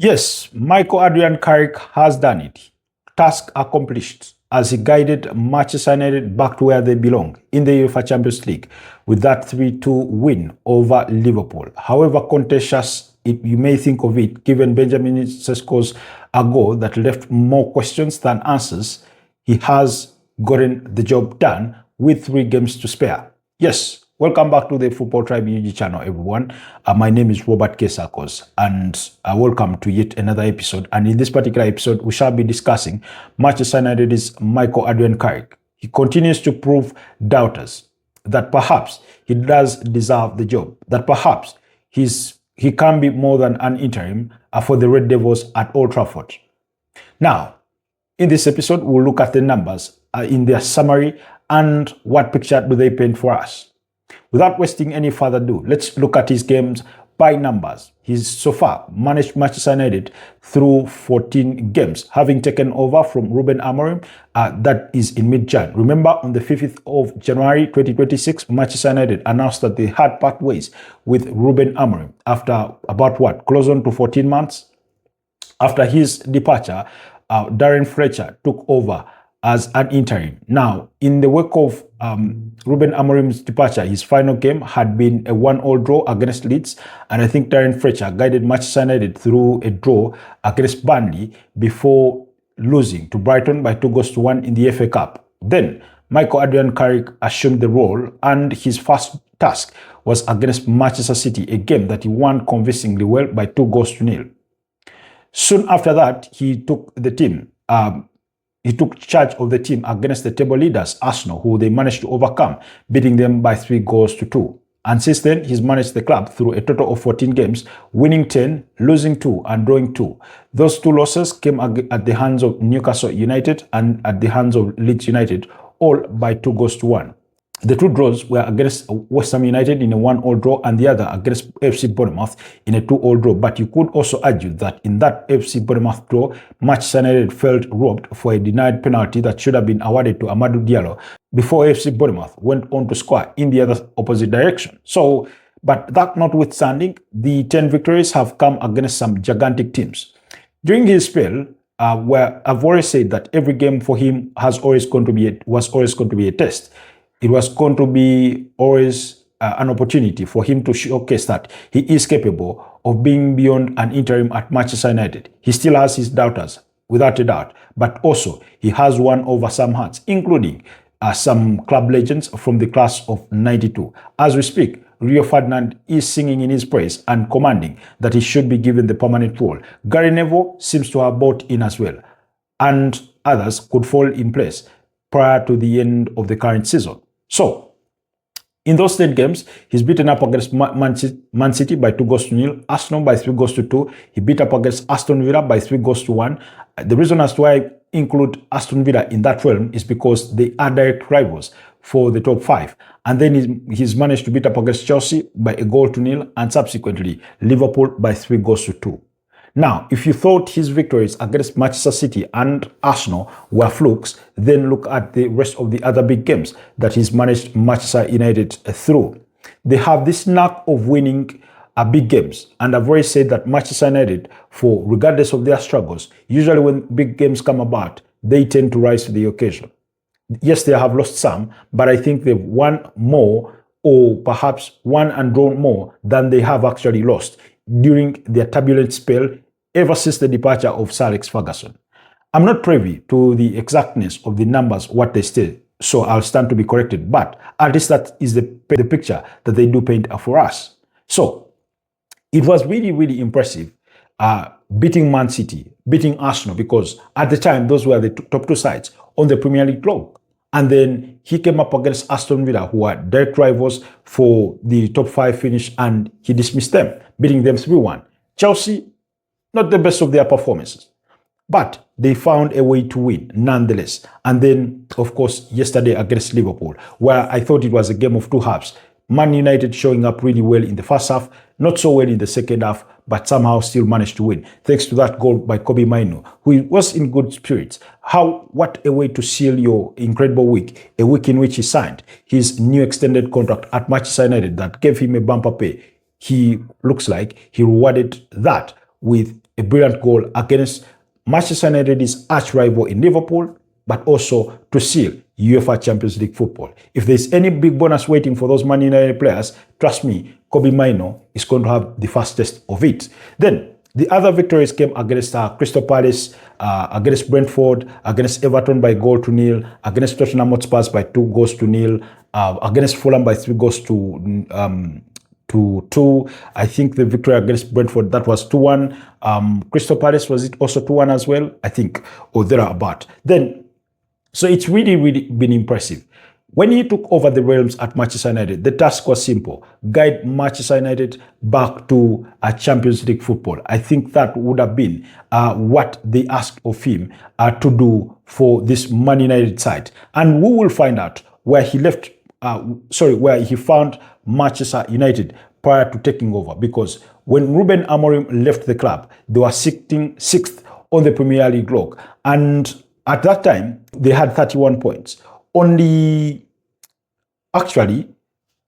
Yes, Michael Adrian Carrick has done it. Task accomplished as he guided Manchester United back to where they belong in the UEFA Champions League with that 3-2 win over Liverpool. However contentious you may think of it, given Benjamin Sesko's a goal that left more questions than answers, he has gotten the job done with 3 games to spare. Yes, welcome back to the Football Tribe UG channel, everyone. My name is Robert Kesakos, and welcome to yet another episode. And in this particular episode, we shall be discussing Manchester United's Michael Adrian Carrick. He continues to prove doubters that perhaps he does deserve the job, that perhaps he can be more than an interim for the Red Devils at Old Trafford. Now, in this episode, we'll look at the numbers in their summary and what picture do they paint for us. Without wasting any further ado, let's look at his games by numbers. He's so far managed Manchester United through 14 games, having taken over from Ruben Amorim. That is in mid-Jan. Remember, on the 5th of January 2026, Manchester United announced that they had part ways with Ruben Amorim after about close on to 14 months. After his departure, Darren Fletcher took over as an interim. Now, in the wake of Ruben Amorim's departure, his final game had been a 1-1 draw against Leeds, and I think Darren Fletcher guided Manchester United through a draw against Burnley before losing to Brighton by 2-1 in the FA Cup. Then, Michael Adrian Carrick assumed the role, and his first task was against Manchester City, a game that he won convincingly well by 2-0. Soon after that, he took the team. He took charge of the team against the table leaders, Arsenal, who they managed to overcome, beating them by 3-2. And since then, he's managed the club through a total of 14 games, winning 10, losing 2, and drawing 2. Those 2 losses came at the hands of Newcastle United and at the hands of Leeds United, all by 2-1. The 2 draws were against West Ham United in a 1-1 draw and the other against FC Bournemouth in a 2-2 draw. But you could also argue that in that FC Bournemouth draw, Manchester United felt robbed for a denied penalty that should have been awarded to Amadou Diallo before FC Bournemouth went on to score in the other opposite direction. But that notwithstanding, the 10 victories have come against some gigantic teams. During his spell, where I've always said that every game for him was always going to be a test. It was going to be always an opportunity for him to showcase that he is capable of being beyond an interim at Manchester United. He still has his doubters, without a doubt, but also he has won over some hearts, including some club legends from the class of '92. As we speak, Rio Ferdinand is singing in his praise and commanding that he should be given the permanent role. Gary Neville seems to have bought in as well, and others could fall in place prior to the end of the current season. So, in those 10 games, he's beaten up against Man City by 2-0, Arsenal by 3-2. He beat up against Aston Villa by 3-1. The reason as to why I include Aston Villa in that realm is because they are direct rivals for the top 5. And then he's managed to beat up against Chelsea by 1-0 and subsequently Liverpool by 3-2. Now, if you thought his victories against Manchester City and Arsenal were flukes, then look at the rest of the other big games that he's managed Manchester United through. They have this knack of winning big games, and I've always said that Manchester United, regardless of their struggles, usually when big games come about, they tend to rise to the occasion. Yes, they have lost some, but I think they've won more, or perhaps won and drawn more than they have actually lost during their turbulent spell ever since the departure of Sir Alex Ferguson. I'm not privy to the exactness of the numbers, what they say, so I'll stand to be corrected, but at least that is the picture that they do paint for us. So, it was really, really impressive beating Man City, beating Arsenal, because at the time, those were the top 2 sides on the Premier League log. And then he came up against Aston Villa, who are direct rivals for the top 5 finish, and he dismissed them, beating them 3-1. Chelsea, not the best of their performances, but they found a way to win nonetheless. And then, of course, yesterday against Liverpool, where I thought it was a game of 2 halves. Man United showing up really well in the first half, not so well in the second half, but somehow still managed to win, thanks to that goal by Kobe Mainoo, who was in good spirits. What a way to seal your incredible week, a week in which he signed his new extended contract at Manchester United that gave him a bumper pay. He looks like he rewarded that with a brilliant goal against Manchester United's arch rival in Liverpool, but also to seal UEFA Champions League football. If there's any big bonus waiting for those Man United players, trust me, Kobbie Mainoo is going to have the fastest of it. Then the other victories came against Crystal Palace, against Brentford, against Everton by 1-0, against Tottenham Hotspur by 2-0, against Fulham by 3-2. I think the victory against Brentford, that was 2-1. Crystal Palace, was it also 2-1 as well? I think, or thereabout. Then, so it's really, really been impressive. When he took over the realms at Manchester United, the task was simple: guide Manchester United back to a Champions League football. I think that would have been what they asked of him to do for this Man United side. And we will find out where he left, where he found Manchester United prior to taking over. Because when Ruben Amorim left the club, they were sitting 6th on the Premier League log. And at that time, they had 31 points. Actually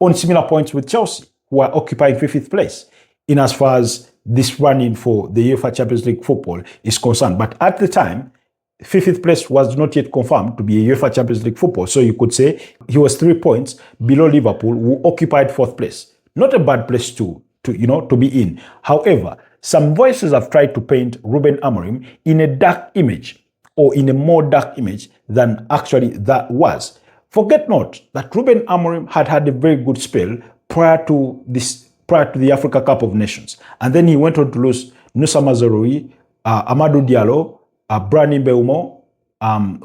on similar points with Chelsea, who are occupying 5th place in as far as this run-in for the UEFA Champions League football is concerned. But at the time, 5th place was not yet confirmed to be a UEFA Champions League football. So you could say he was 3 points below Liverpool, who occupied 4th place. Not a bad place to be in. However, some voices have tried to paint Ruben Amorim in a dark image, or in a more dark image than actually that was. Forget not that Ruben Amorim had a very good spell prior to the Africa Cup of Nations. And then he went on to lose Nusa Mazraoui, Amadou Diallo, Brani Mbeumo,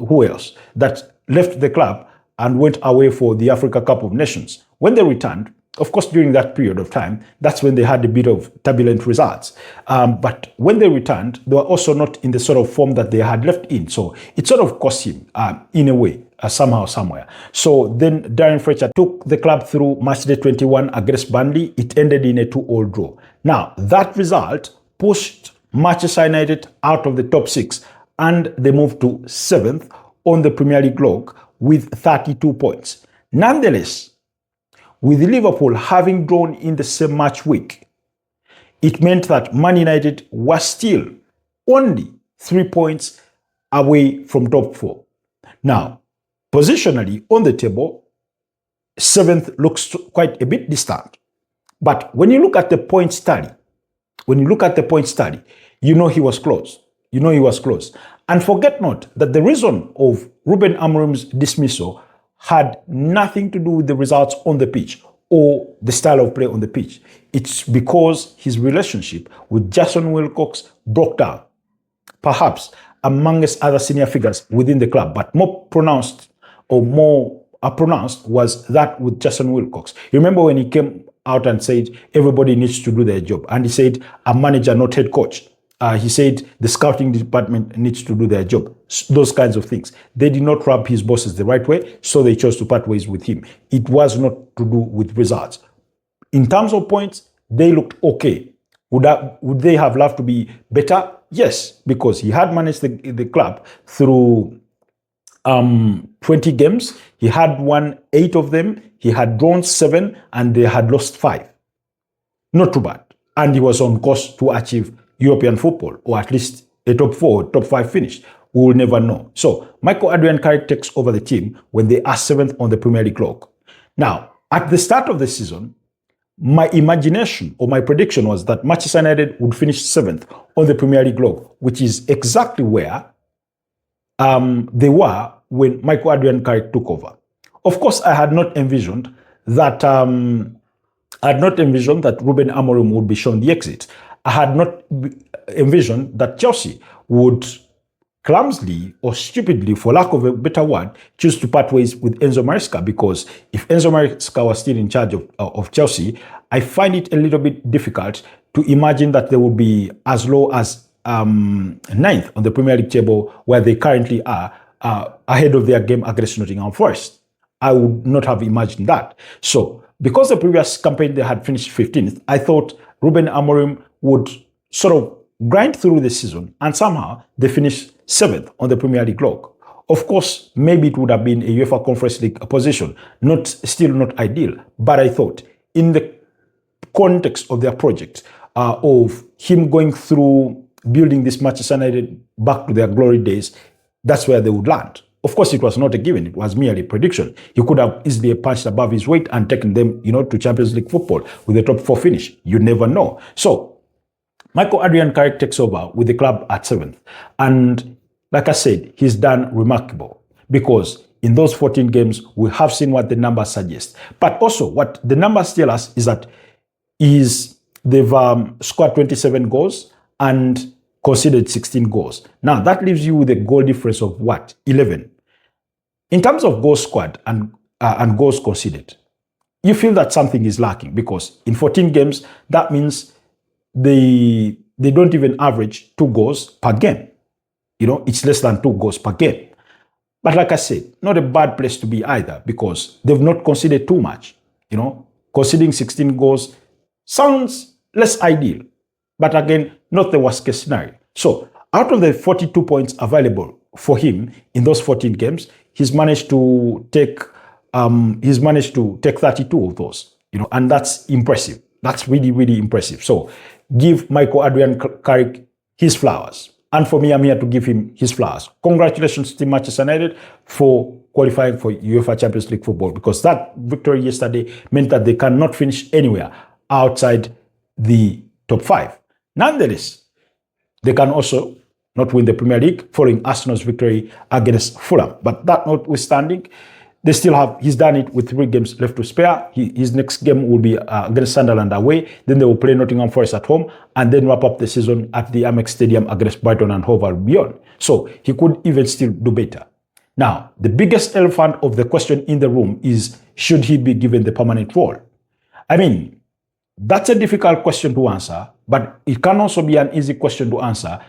who else, that left the club and went away for the Africa Cup of Nations. When they returned, of course, during that period of time, that's when they had a bit of turbulent results. But when they returned, they were also not in the sort of form that they had left in. So it sort of cost him, in a way, somehow, somewhere. So then Darren Fletcher took the club through matchday 21 against Burnley. It ended in a 2-2 draw. Now, that result pushed Manchester United out of the top 6, and they moved to 7th on the Premier League log with 32 points. Nonetheless, with Liverpool having drawn in the same match week, it meant that Man United was still only 3 points away from top 4. Now, positionally on the table, 7th looks quite a bit distant. But when you look at the point tally, you know he was close. And forget not that the reason of Ruben Amorim's dismissal had nothing to do with the results on the pitch or the style of play on the pitch. It's because his relationship with Jason Wilcox broke down, perhaps amongst other senior figures within the club, but more pronounced was that with Jason Wilcox. You remember when he came out and said everybody needs to do their job, and he said a manager, not head coach. He said the scouting department needs to do their job. Those kinds of things. They did not rub his bosses the right way, so they chose to part ways with him. It was not to do with results. In terms of points, they looked okay. Would they have loved to be better? Yes, because he had managed the club through 20 games. He had won 8 of them. He had drawn 7, and they had lost 5. Not too bad. And he was on course to achieve European football, or at least a top 4, top 5 finish. We will never know. So Michael Carrick takes over the team when they are 7th on the Premier League log. Now, at the start of the season, my imagination or my prediction was that Manchester United would finish 7th on the Premier League log, which is exactly where they were when Michael Carrick took over. Of course, I had not envisioned that Ruben Amorim would be shown the exit. I had not envisioned that Chelsea would clumsily or stupidly, for lack of a better word, choose to part ways with Enzo Maresca, because if Enzo Maresca was still in charge of Chelsea, I find it a little bit difficult to imagine that they would be as low as 9th on the Premier League table, where they currently are, ahead of their game against Nottingham Forest. I would not have imagined that. So, because the previous campaign they had finished 15th, I thought Ruben Amorim would sort of grind through the season, and somehow they finished 7th on the Premier League log. Of course, maybe it would have been a UEFA Conference League position, still not ideal, but I thought in the context of their project, of him going through building this Manchester United back to their glory days, that's where they would land. Of course, it was not a given. It was merely a prediction. He could have easily punched above his weight and taken them, to Champions League football with a top 4 finish. You never know. So, Michael-Adrian Carrick takes over with the club at 7th. And like I said, he's done remarkable because in those 14 games, we have seen what the numbers suggest. But also, what the numbers tell us is that they've scored 27 goals and conceded 16 goals. Now, that leaves you with a goal difference of what? 11. In terms of goals scored and goals conceded, you feel that something is lacking because in 14 games, that means they don't even average 2 goals per game. It's less than 2 goals per game. But like I said, not a bad place to be either because they've not conceded too much. Conceding 16 goals sounds less ideal, but again, not the worst case scenario. So out of the 42 points available for him in those 14 games, he's managed to take 32 of those, and that's impressive. That's really, really impressive. So give Michael-Adrian Carrick his flowers. And for me, I'm here to give him his flowers. Congratulations to Manchester United for qualifying for UEFA Champions League football because that victory yesterday meant that they cannot finish anywhere outside the top 5. Nonetheless, they can also not win the Premier League following Arsenal's victory against Fulham. But that notwithstanding, he's done it with 3 games left to spare. His next game will be against Sunderland away. Then they will play Nottingham Forest at home and then wrap up the season at the Amex Stadium against Brighton and Hove Albion. So he could even still do better. Now, the biggest elephant of the question in the room is, should he be given the permanent role? I mean, that's a difficult question to answer, but it can also be an easy question to answer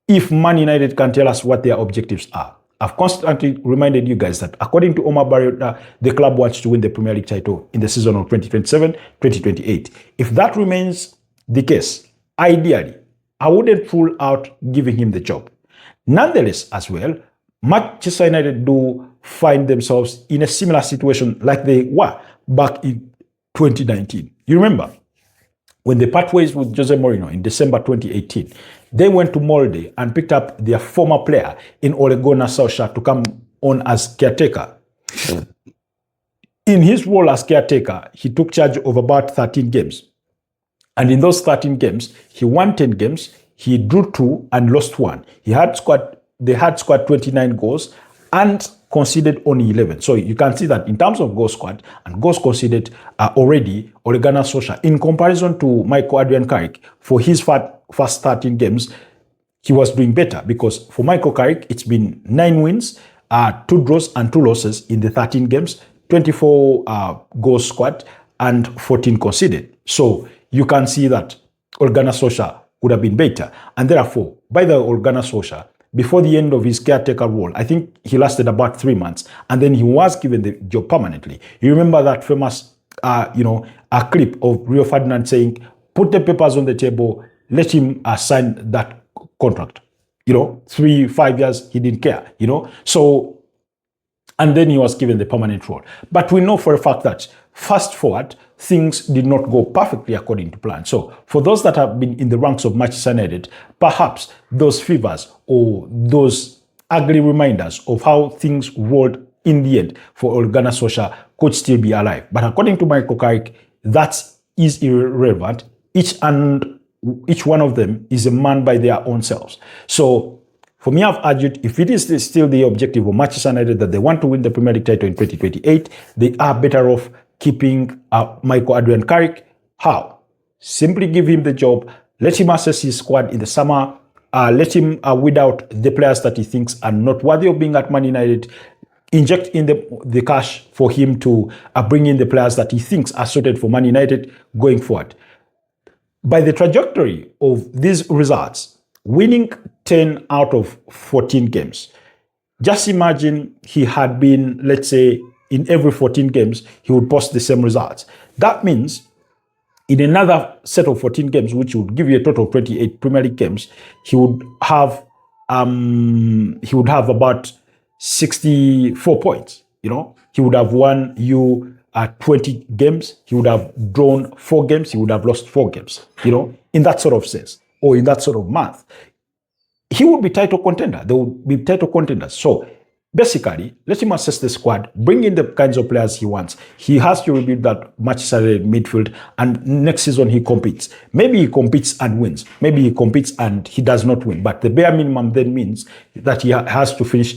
if Man United can tell us what their objectives are. I've constantly reminded you guys that according to Omar Barriota, the club wants to win the Premier League title in the season of 2027-2028. If that remains the case, ideally, I wouldn't rule out giving him the job. Nonetheless, as well, Manchester United do find themselves in a similar situation like they were back in 2019. You remember when they part ways with Jose Mourinho in December 2018, they went to Molde and picked up their former player in Ole Gunnar Solskjaer to come on as caretaker. In his role as caretaker, he took charge of about 13 games. And in those 13 games, he won 10 games, he drew 2 and lost 1. They had scored 29 goals and conceded only 11. So you can see that in terms of goals scored and goals conceded already, Ole Gunnar Solskjaer, in comparison to Michael-Adrian Carrick, for his first 13 games, he was doing better because for Michael Carrick, it's been 9 wins, 2 draws and 2 losses in the 13 games, 24 goals scored and 14 conceded. So you can see that Ole Gunnar Solskjaer would have been better. And therefore, by the Ole Gunnar Solskjaer, before the end of his caretaker role, I think he lasted about 3 months, and then he was given the job permanently. You remember that famous, a clip of Rio Ferdinand saying, "Put the papers on the table, let him sign that contract." 3-5 years, he didn't care. So, and then he was given the permanent role. But we know for a fact that fast forward, things did not go perfectly according to plan. So for those that have been in the ranks of Manchester United, perhaps those fevers or those ugly reminders of how things rolled in the end for Ole Gunnar Solskjaer could still be alive. But according to Michael Carrick, that is irrelevant. Each one of them is a man by their own selves. So for me, I've argued if it is still the objective of Manchester United that they want to win the Premier League title in 2028, they are better off keeping Michael-Adrian Carrick. How? Simply give him the job, let him assess his squad in the summer, let him weed out the players that he thinks are not worthy of being at Man United, inject in the cash for him to bring in the players that he thinks are suited for Man United going forward. By the trajectory of these results, winning 10 out of 14 games, just imagine he had been, let's say, in every 14 games, he would post the same results. That means in another set of 14 games, which would give you a total of 28 Premier League games, he would have about 64 points. He would have won you 20 games. He would have drawn 4 games. He would have lost 4 games. In that sort of sense. or in that sort of math, he will be title contender. They will be title contenders. So basically, let him assess the squad, bring in the kinds of players he wants. He has to rebuild that Manchester United midfield, and next season he competes. Maybe he competes and wins. Maybe he competes and he does not win. But the bare minimum then means that he has to finish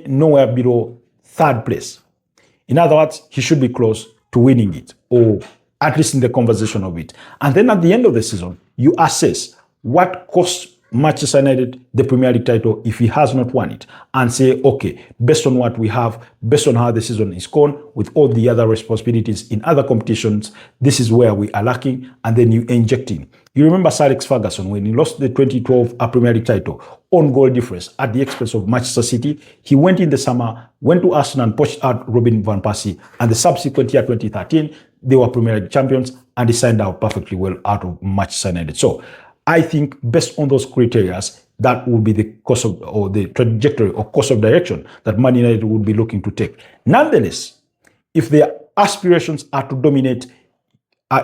nowhere below third place. In other words, he should be close to winning it, or at least in the conversation of it. And then at the end of the season, you assess what costs Manchester United the Premier League title if he has not won it, and say, okay, based on what we have, based on how the season is gone, with all the other responsibilities in other competitions, this is where we are lacking, and then you inject in. You remember Sir Alex Ferguson when he lost the 2012 Premier League title on goal difference at the expense of Manchester City. He went in the summer, went to Arsenal and poached out Robin van Persie, and the subsequent year 2013, they were Premier League champions, and they signed out perfectly well out of Manchester United. So I think based on those criteria, that will be the course of, or the trajectory or course of direction that Man United will be looking to take. Nonetheless, if their aspirations are to dominate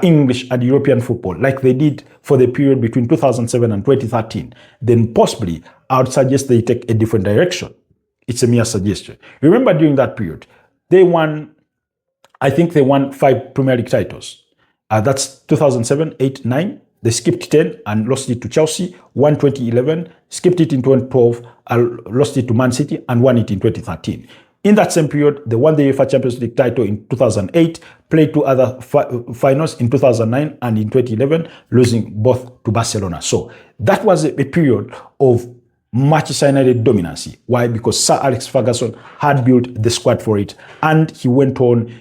English and European football like they did for the period between 2007 and 2013, then possibly I would suggest they take a different direction. It's a mere suggestion. Remember during that period, they won, I think they won 5 Premier League titles. That's 2007, 8, 9. They skipped 10 and lost it to Chelsea, won 2011, skipped it in 2012, lost it to Man City, and won it in 2013. In that same period, they won the UEFA Champions League title in 2008, played 2 other finals in 2009 and in 2011, losing both to Barcelona. So that was a period of Manchester United dominancy. Why? Because Sir Alex Ferguson had built the squad for it, and he went on,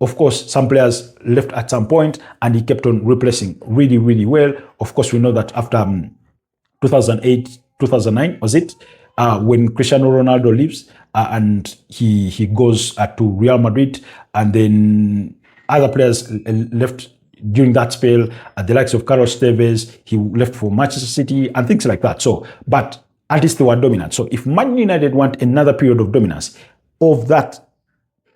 of course, some players left at some point, and he kept on replacing really, really well. Of course, we know that after 2008, 2009, was it? When Cristiano Ronaldo leaves and he goes to Real Madrid, and then other players left during that spell, the likes of Carlos Tevez, he left for Manchester City and things like that. So, but at least they were dominant. So if Man United want another period of dominance of that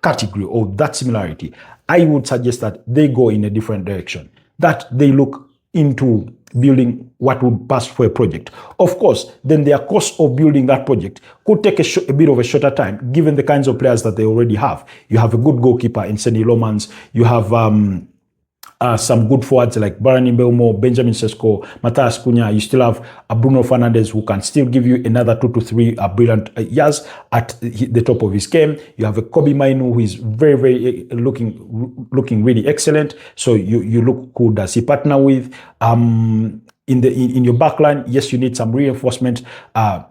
category or that similarity, I would suggest that they go in a different direction, that they look into building what would pass for a project. Of course, then their cost of building that project could take a bit of a shorter time, given the kinds of players that they already have. You have a good goalkeeper in Senny Lomans. You have some good forwards like Barani Mbeumo, Benjamin Sesko, Matthias Cunha. You still have Bruno Fernandes, who can still give you another 2 to 3 brilliant years at the top of his game. You have a Kobe Mainu, who is very, very looking really excellent. So you look, who does he partner with? In your backline, yes, you need some reinforcement.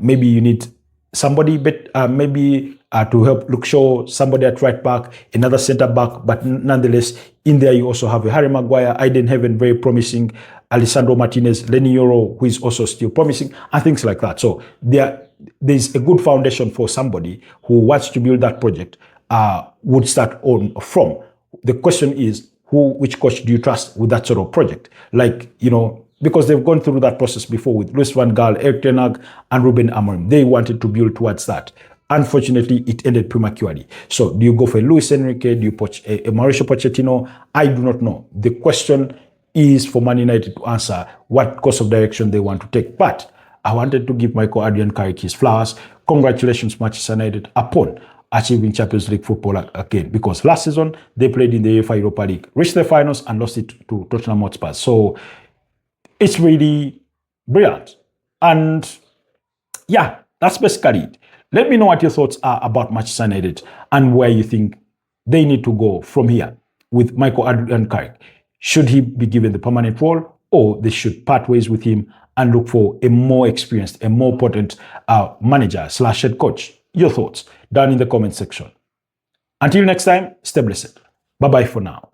Maybe you need somebody, but maybe to help Luke Shaw, somebody at right back, another centre back, but nonetheless, in there you also have a Harry Maguire, Aiden Heaven, very promising, Alessandro Martinez, Lenny Yoro, who is also still promising, and things like that. So there's a good foundation for somebody who wants to build that project, would start on from. The question is, which coach do you trust with that sort of project? Like, because they've gone through that process before with Luis van Gaal, Erik ten Hag, and Ruben Amorim. They wanted to build towards that. Unfortunately, it ended prematurely. So do you go for Luis Enrique? Do you poach a Mauricio Pochettino? I do not know. The question is for Man United to answer what course of direction they want to take. But I wanted to give Michael Adrian Carrick his flowers. Congratulations, Manchester United, upon achieving Champions League football again. Because last season, they played in the UEFA Europa League, reached the finals, and lost it to Tottenham Hotspur. So it's really brilliant. And yeah, that's basically it. Let me know what your thoughts are about Manchester United and where you think they need to go from here with Michael Adrian Carrick. Should he be given the permanent role, or they should part ways with him and look for a more experienced, a more potent manager / head coach? Your thoughts down in the comment section. Until next time, stay blessed. Bye-bye for now.